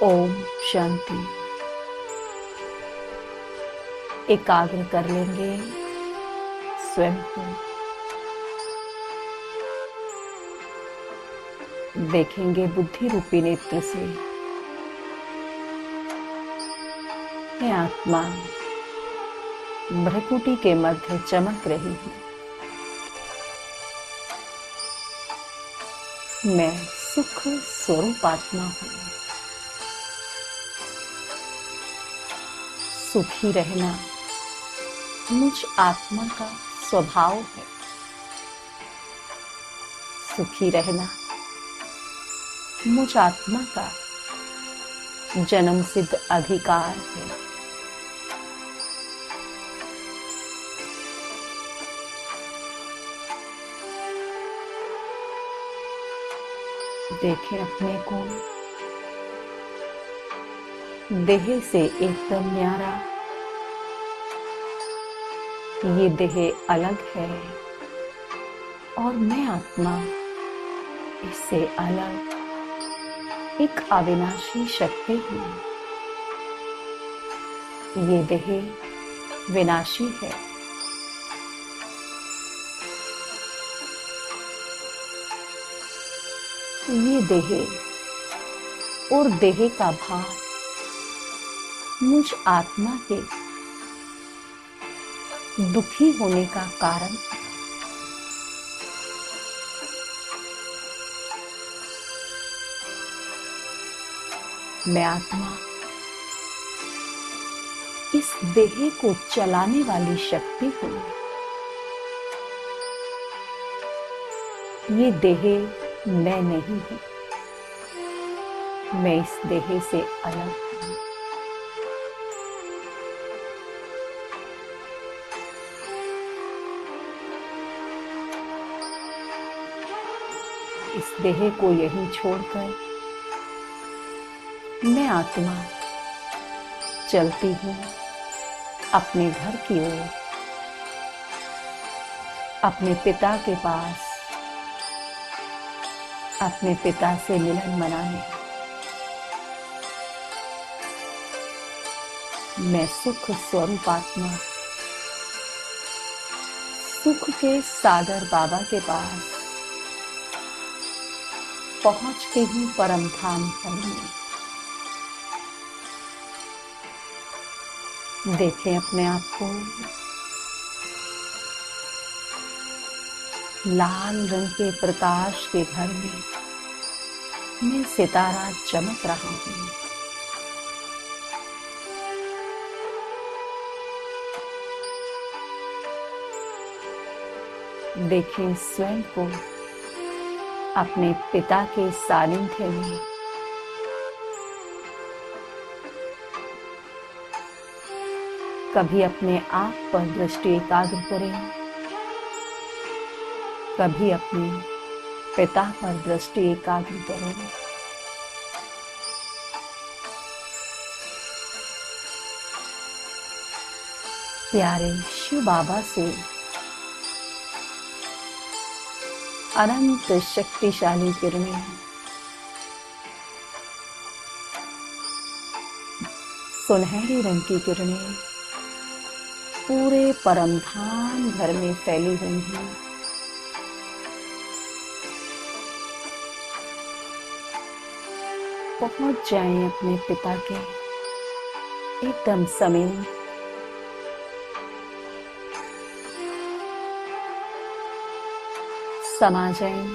ओम शांति। एकाग्र कर लेंगे स्वयं को। देखेंगे बुद्धि रूपी नेत्र से मैं आत्मा भ्रकुटी के मध्य चमक रही हूँ। मैं सुख स्वरूप आत्मा हूँ। सुखी रहना मुझ आत्मा का स्वभाव है। सुखी रहना मुझ आत्मा का जन्म सिद्ध अधिकार है। देखें अपने को देह से एकदम न्यारा। ये देह अलग है और मैं आत्मा इससे अलग एक अविनाशी शक्ति हूँ। ये देह विनाशी है। ये देह और देह का भाव मुझ आत्मा के दुखी होने का कारण है। मैं आत्मा इस देह को चलाने वाली शक्ति हूँ। ये देह मैं नहीं हूँ। मैं इस देह से अलग हूँ। इस देह को यहीं छोड़कर मैं आत्मा चलती हूँ अपने घर की ओर, अपने पिता के पास, अपने पिता से मिलन मनाने। मैं सुख स्वरूप आत्मा सुख के सागर बाबा के पास पहुंचती हूँ परम धाम घर में। देखें अपने आप को लाल रंग के प्रकाश के घर में मैं सितारा चमक रहा हूँ। देखें स्वयं को अपने पिता के सानिध्य में। कभी अपने आप पर दृष्टि एकाग्र करें, कभी अपने पिता पर दृष्टि एकाग्र करें। प्यारे शिव बाबा से अनंत शक्तिशाली किरणें सुनहरी रंग की किरणें पूरे परमधाम घर में फैली हुई हैं। पहुंच जाएं अपने पिता के एकदम समीप। समा जाएं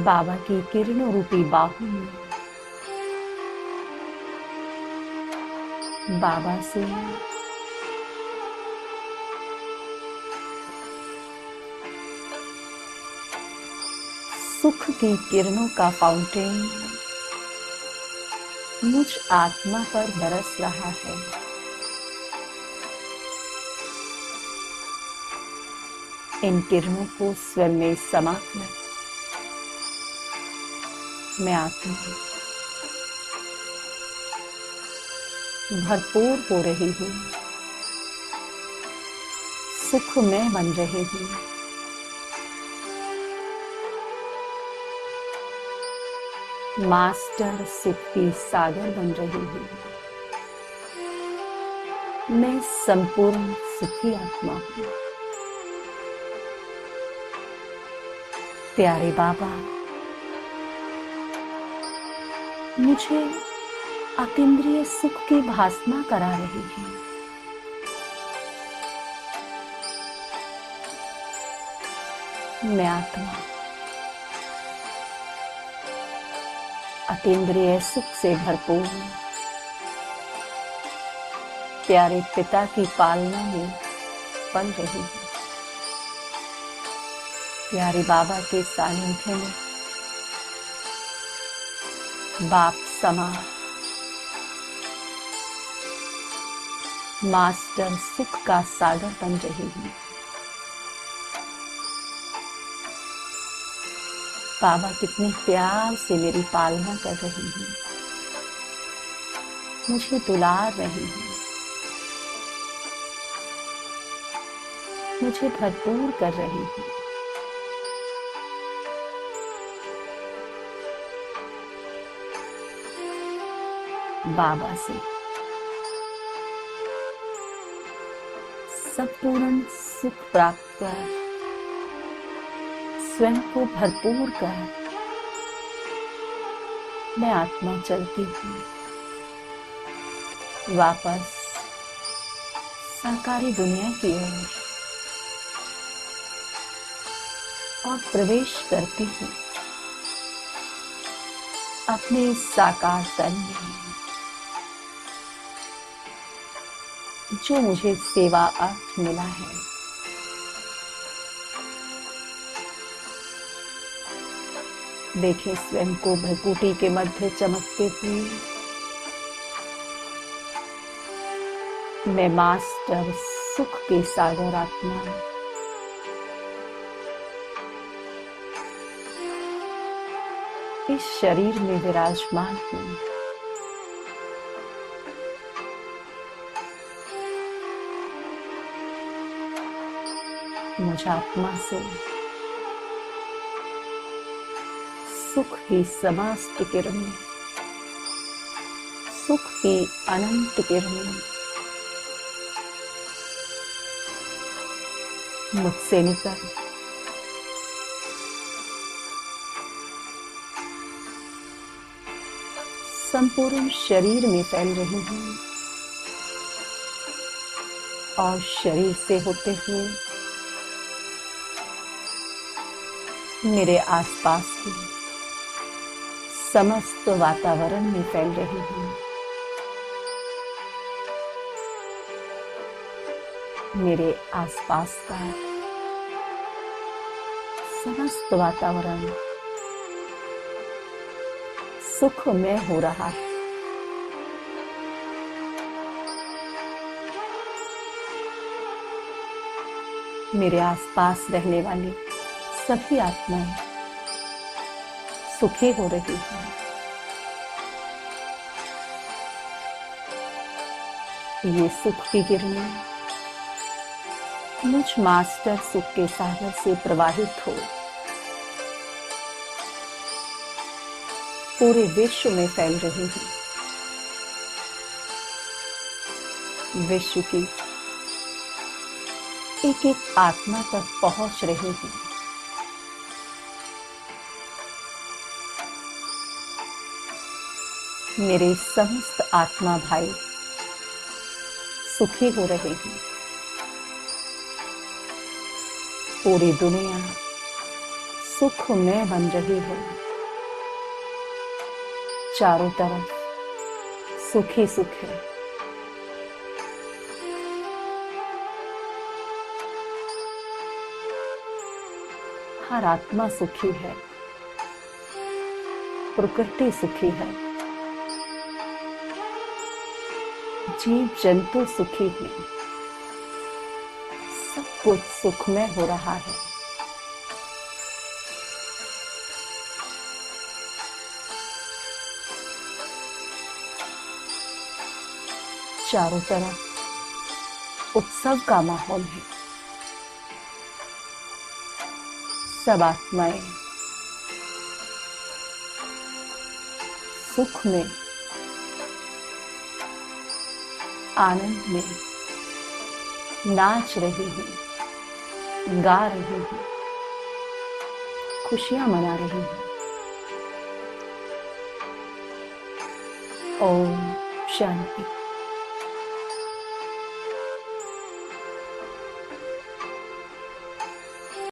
बाबा की किरणों रूपी बाहों में। बाबा से सुख की किरणों का फाउंटेन मुझ आत्मा पर बरस रहा है। इन किरणों को स्वयं में समाकर मैं आत्मा भरपूर हो रही हूँ। सुख में बन रही हूँ। मास्टर सुख की सागर बन रही हूँ। मैं संपूर्ण सुखी आत्मा हूँ। प्यारे बाबा, मुझे अतीन्द्रिय सुख की भासना करा रही है। मैं आत्मा अतीन्द्रिय सुख से भरपूर प्यारे पिता की पालना में पल रही हूँ। प्यारे बाबा के सानिध्य में बाप समा मास्टर सुख का सागर बन रही हूँ। बाबा कितने प्यार से मेरी पालना कर रही हैं, मुझे दुलार रही हैं, मुझे भरपूर कर रही हैं। बाबा से संपूर्ण सुख प्राप्त कर स्वयं को भरपूर कर मैं आत्मा चलती हूँ वापस साकारी दुनिया की ओर और प्रवेश करती हूँ अपने साकार तन में, जो मुझे सेवा अर्थ मिला है। देखें स्वयं को भ्रकुटी के मध्य चमकते हुए। मैं मास्टर सुख के सागर आत्मा इस शरीर में विराजमान हूँ। मुझ आत्मा से सुख की समस्त किरणें, सुख की अनंत किरणें मुझसे निकल संपूर्ण शरीर में फैल रही हूँ और शरीर से होते हुए मेरे आसपास की समस्त वातावरण में फैल रही हूँ। मेरे आसपास का समस्त वातावरण सुखमय हो रहा है। मेरे आसपास रहने वाली सभी आत्माएं सुखी हो रही हैं। ये सुख की किरणें मुझ मास्टर सुख के सागर से प्रवाहित हो पूरे विश्व में फैल रही है। विश्व की एक एक आत्मा तक पहुंच रही है। मेरे समस्त आत्मा भाई सुखी हो रहे हैं। पूरी दुनिया सुखमय बन रही है। चारों तरफ सुख ही सुख है। हर आत्मा सुखी है, प्रकृति सुखी है, जीव जंतु सुखी है। सब कुछ सुखमय हो रहा है। चारों तरफ उत्सव का माहौल है। सब आत्माएं सुख में, आनंद में नाच रही हूँ, गा रही हूँ, खुशियां मना रही हूँ। ओम शांति।